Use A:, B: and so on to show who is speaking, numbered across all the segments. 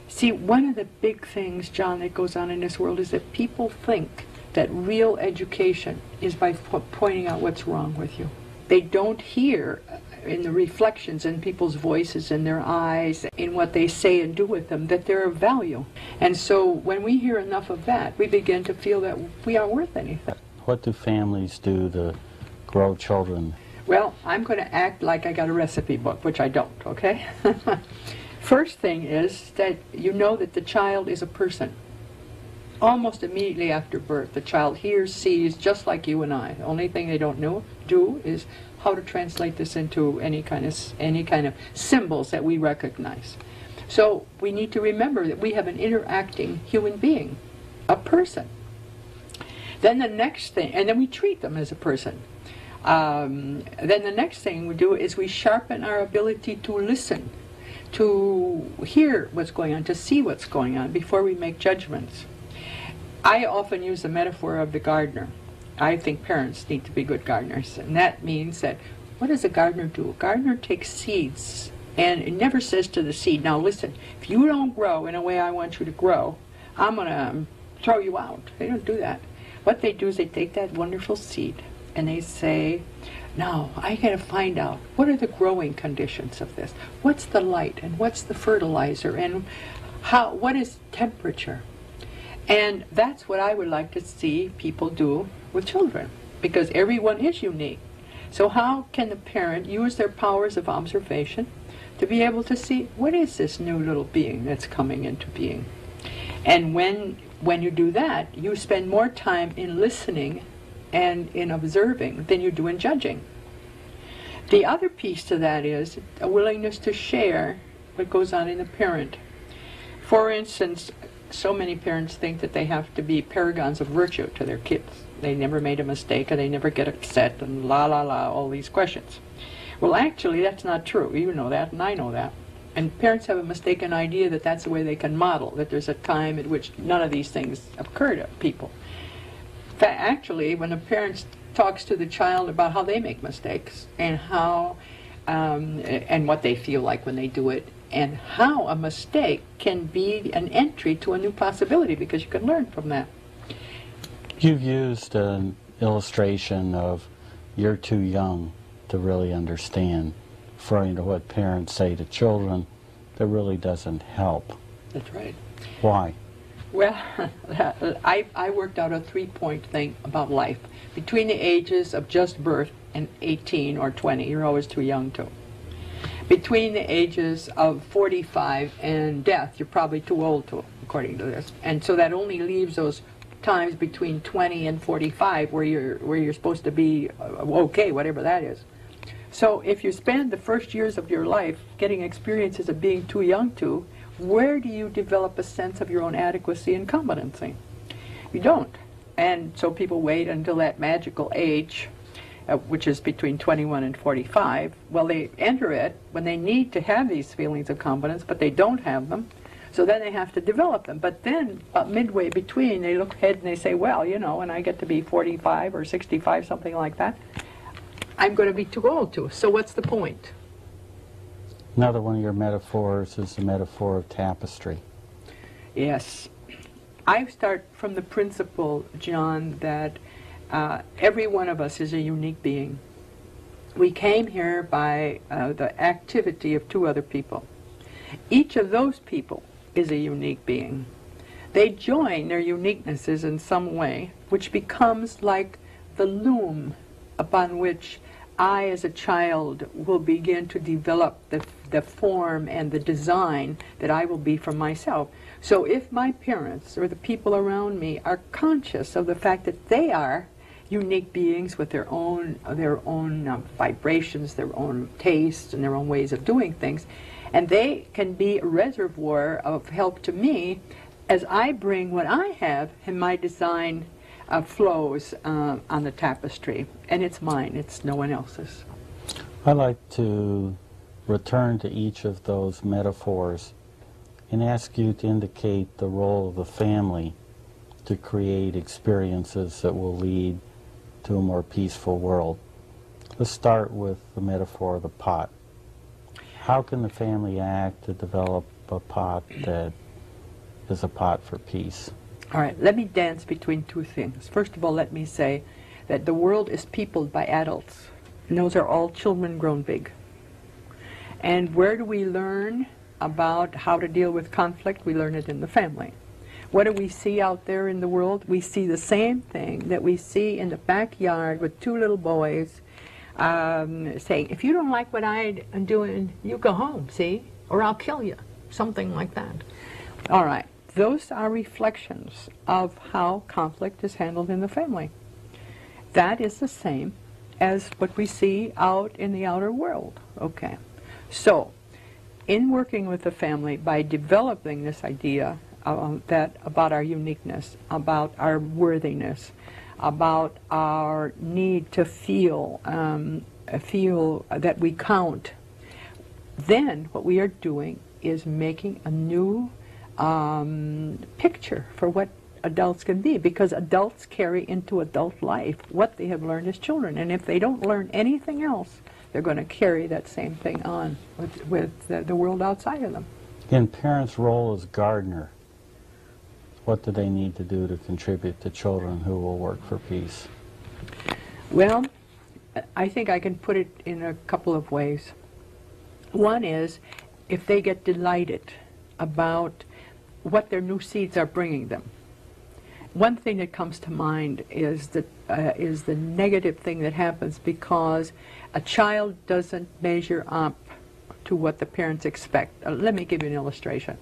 A: See, one of the big things, John, that goes on in this world is that people think that real education is by pointing out what's wrong with you. They don't hear in the reflections in people's voices, in their eyes, in what they say and do with them, that they're of value. And so when we hear enough of that, we begin to feel that we aren't worth anything.
B: What do families do to grow children?
A: Well, I'm going to act like I got a recipe book, which I don't, okay? First thing is that you know that the child is a person. Almost immediately after birth, the child hears, sees, just like you and I. The only thing they don't do is how to translate this into any kind of symbols that we recognize. So we need to remember that we have an interacting human being, a person. Then the next thing, and then we treat them as a person. Then the next thing we do is we sharpen our ability to listen, to hear what's going on, to see what's going on before we make judgments. I often use the metaphor of the gardener. I think parents need to be good gardeners, and that means that what does a gardener do? A gardener takes seeds, and it never says to the seed, now listen, if you don't grow in a way I want you to grow, I'm going to throw you out. They don't do that. What they do is they take that wonderful seed, and they say, now I got to find out, what are the growing conditions of this? What's the light, and what's the fertilizer, and what is temperature? And that's what I would like to see people do with children, because everyone is unique. So how can the parent use their powers of observation to be able to see, what is this new little being that's coming into being? And when you do that, you spend more time in listening and in observing than you do in judging. The other piece to that is a willingness to share what goes on in the parent. For instance, so many parents think that they have to be paragons of virtue to their kids. They never made a mistake, or they never get upset, and all these questions. Well, actually, that's not true. You know that, and I know that. And parents have a mistaken idea that that's the way they can model, that there's a time at which none of these things occur to people. Actually, when a parent talks to the child about how they make mistakes, and how, and what they feel like when they do it, and how a mistake can be an entry to a new possibility, because you can learn from that.
B: You've used an illustration of you're too young to really understand, referring to what parents say to children that really doesn't help.
A: That's right.
B: Why?
A: Well, I worked out a 3-point thing about life. Between the ages of just birth and 18 or 20, you're always too young to. Between the ages of 45 and death, you're probably too old to, according to this. And so that only leaves those times between 20 and 45 where you're supposed to be okay, whatever that is. So if you spend the first years of your life getting experiences of being too young to, where do you develop a sense of your own adequacy and competency? You don't. And so people wait until that magical age, which is between 21 and 45. Well, they enter it when they need to have these feelings of competence, but they don't have them. So then they have to develop them. But then, midway between, they look ahead and they say, well, you know, when I get to be 45 or 65, something like that, I'm going to be too old to. So what's the point?
B: Another one of your metaphors is the metaphor of tapestry.
A: Yes. I start from the principle, John, that every one of us is a unique being. We came here by the activity of 2 other people. Each of those people is a unique being. They join their uniquenesses in some way, which becomes like the loom upon which I, as a child, will begin to develop the form and the design that I will be for myself. So if my parents or the people around me are conscious of the fact that they are unique beings with their own vibrations, their own tastes, and their own ways of doing things, and they can be a reservoir of help to me as I bring what I have in my design flows on the tapestry, and it's mine, it's no one else's.
B: I'd like to return to each of those metaphors and ask you to indicate the role of the family to create experiences that will lead to a more peaceful world. Let's start with the metaphor of the pot. How can the family act to develop a pot that is a pot for peace.
A: All right, let me dance between two things. First of all, let me say that the world is peopled by adults, and those are all children grown big. And where do we learn about how to deal with conflict? We learn it in the family. What do we see out there in the world? We see the same thing that we see in the backyard with two little boys saying, if you don't like what I'm doing, you go home, see? Or I'll kill you. Something like that. All right. Those are reflections of how conflict is handled in the family. That is the same as what we see out in the outer world. Okay. So, in working with the family, by developing this idea that about our uniqueness, about our worthiness, about our need to feel that we count, then what we are doing is making a new picture for what adults can be, because adults carry into adult life what they have learned as children, and if they don't learn anything else, they're going to carry that same thing on with the world outside of them.
B: In parents' role as gardener, what do they need to do to contribute to children who will work for peace?
A: Well, I think I can put it in a couple of ways. One is, if they get delighted about what their new seeds are bringing them. One thing that comes to mind is the negative thing that happens because a child doesn't measure up to what the parents expect. Let me give you an illustration.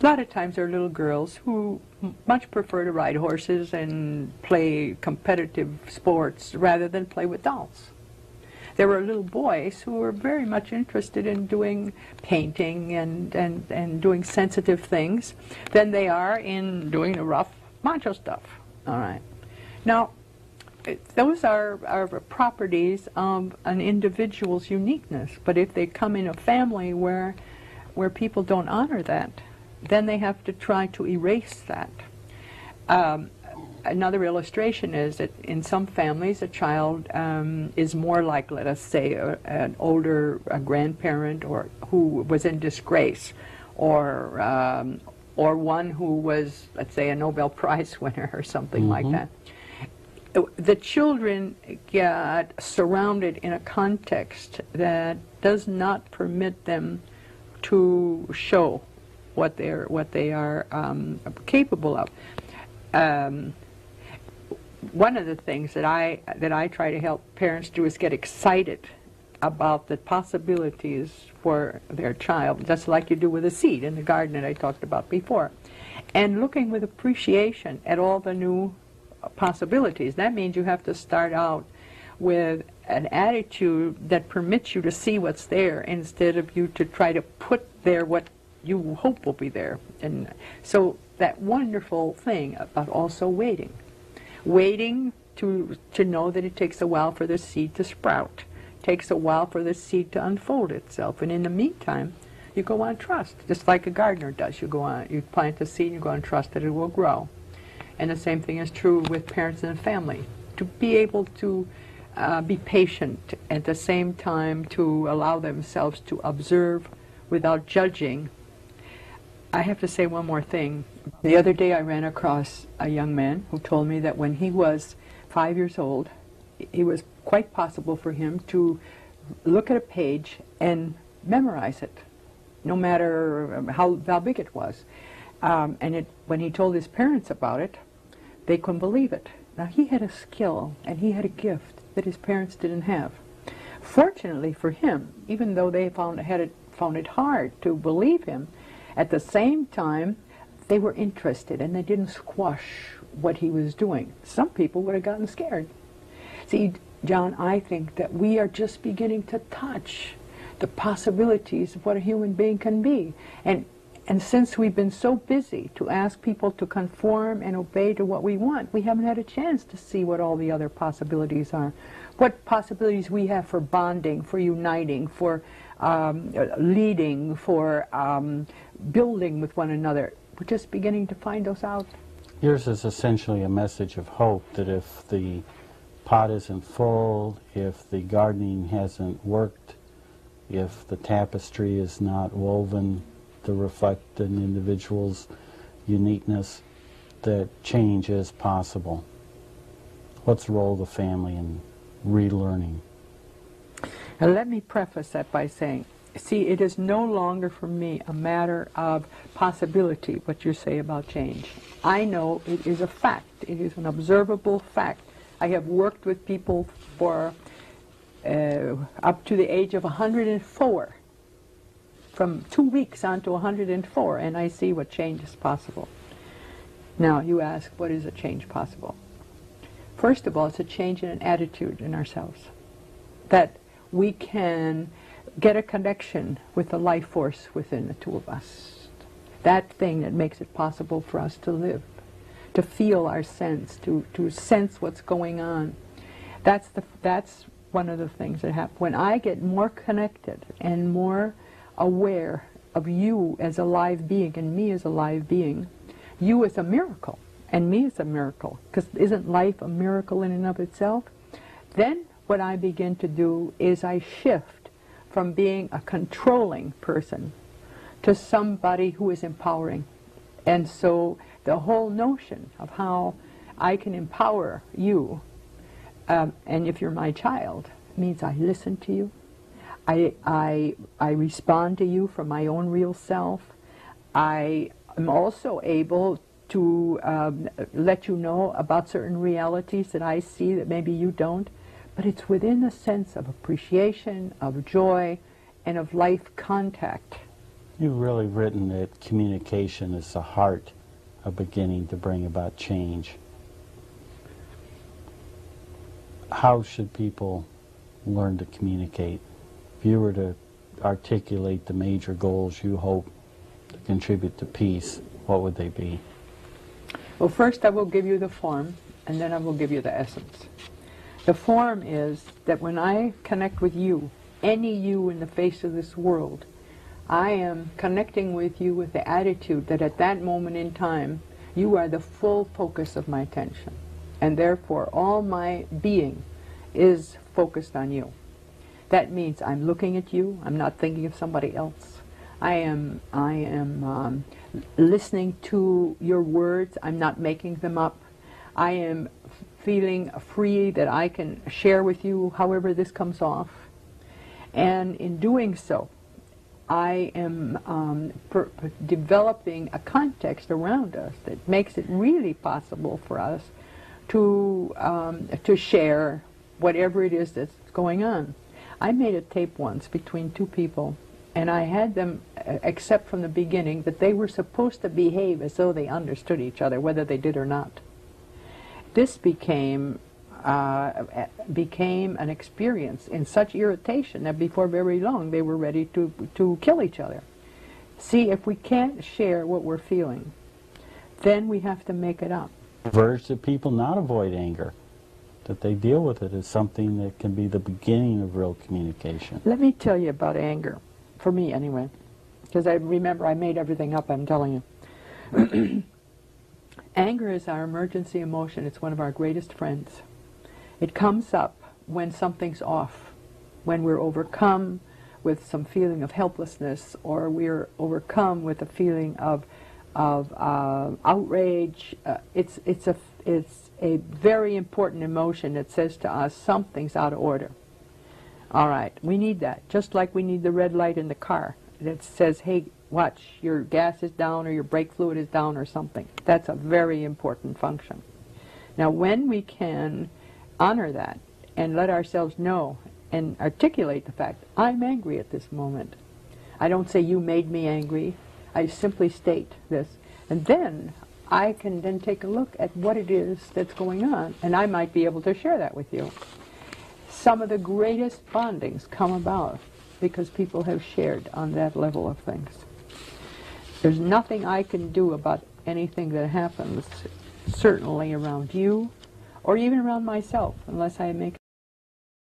A: A lot of times there are little girls who much prefer to ride horses and play competitive sports rather than play with dolls. There were little boys who were very much interested in doing painting and doing sensitive things than they are in doing the rough macho stuff. All right. Now, those are properties of an individual's uniqueness, but if they come in a family where people don't honor that, then they have to try to erase that. Another illustration is that in some families a child is more like, let us say, an older grandparent or who was in disgrace, or one who was, let's say, a Nobel Prize winner or something like that. The children get surrounded in a context that does not permit them to show what they are capable of. One of the things that I try to help parents do is get excited about the possibilities for their child, just like you do with a seed in the garden that I talked about before, and looking with appreciation at all the new possibilities. That means you have to start out with an attitude that permits you to see what's there instead of you to try to put there what you hope will be there. And so that wonderful thing about also waiting to know that it takes a while for the seed to sprout, takes a while for the seed to unfold itself, and in the meantime you go on trust, just like a gardener does. You plant the seed, you go on trust that it will grow. And the same thing is true with parents and family, to be able to be patient, at the same time to allow themselves to observe without judging. I have to say one more thing. The other day I ran across a young man who told me that when he was 5 years old, it was quite possible for him to look at a page and memorize it, no matter how big it was. When he told his parents about it, they couldn't believe it. Now, he had a skill and he had a gift that his parents didn't have. Fortunately for him, even though they found it hard to believe him, at the same time, they were interested and they didn't squash what he was doing. Some people would have gotten scared. See, John, I think that we are just beginning to touch the possibilities of what a human being can be. And since we've been so busy to ask people to conform and obey to what we want, we haven't had a chance to see what all the other possibilities are. What possibilities we have for bonding, for uniting, for leading, for building with one another. We're just beginning to find those out.
B: Yours is essentially a message of hope that if the pot isn't full, if the gardening hasn't worked, if the tapestry is not woven to reflect an individual's uniqueness, that change is possible. What's the role of the family in relearning?
A: And let me preface that by saying, see, it is no longer for me a matter of possibility, what you say about change. I know it is a fact. It is an observable fact. I have worked with people for up to the age of 104, from 2 weeks on to 104, and I see what change is possible. Now, you ask, what is a change possible? First of all, it's a change in an attitude in ourselves, that we can get a connection with the life force within the two of us, that thing that makes it possible for us to live, to feel our sense, to sense what's going on. That's one of the things that happen. When I get more connected and more aware of you as a live being and me as a live being, you as a miracle and me as a miracle, because isn't life a miracle in and of itself? Then what I begin to do is I shift from being a controlling person to somebody who is empowering. And so the whole notion of how I can empower you, and if you're my child, means I listen to you, I respond to you from my own real self. I am also able to let you know about certain realities that I see that maybe you don't, but it's within a sense of appreciation, of joy, and of life contact.
B: You've really written that communication is the heart of beginning to bring about change. How should people learn to communicate? If you were to articulate the major goals you hope to contribute to peace, what would they be?
A: Well, first I will give you the form, and then I will give you the essence. The form is that when I connect with you, any you in the face of this world, I am connecting with you with the attitude that at that moment in time, you are the full focus of my attention. And therefore, all my being is focused on you. That means I'm looking at you, I'm not thinking of somebody else. I am listening to your words, I'm not making them up. I am feeling free that I can share with you however this comes off. And in doing so, I am developing a context around us that makes it really possible for us to share whatever it is that's going on. I made a tape once between two people, and I had them accept from the beginning that they were supposed to behave as though they understood each other, whether they did or not. This became an experience in such irritation that before very long they were ready to kill each other. See, if we can't share what we're feeling, then we have to make it up.
B: Urge that people not avoid anger, that they deal with it as something that can be the beginning of real communication.
A: Let me tell you about anger, for me anyway, because I remember I made everything up, I'm telling you. Anger is our emergency emotion. It's one of our greatest friends. It comes up when something's off, when we're overcome with some feeling of helplessness, or we're overcome with a feeling of outrage. It's a very important emotion that says to us something's out of order. All right, we need that, just like we need the red light in the car that says, hey, watch, your gas is down or your brake fluid is down or something. That's a very important function. Now, when we can honor that and let ourselves know and articulate the fact, I'm angry at this moment. I don't say you made me angry. I simply state this. And then I can then take a look at what it is that's going on, and I might be able to share that with you. Some of the greatest bondings come about because people have shared on that level of things. There's nothing I can do about anything that happens, certainly around you, or even around myself, unless I make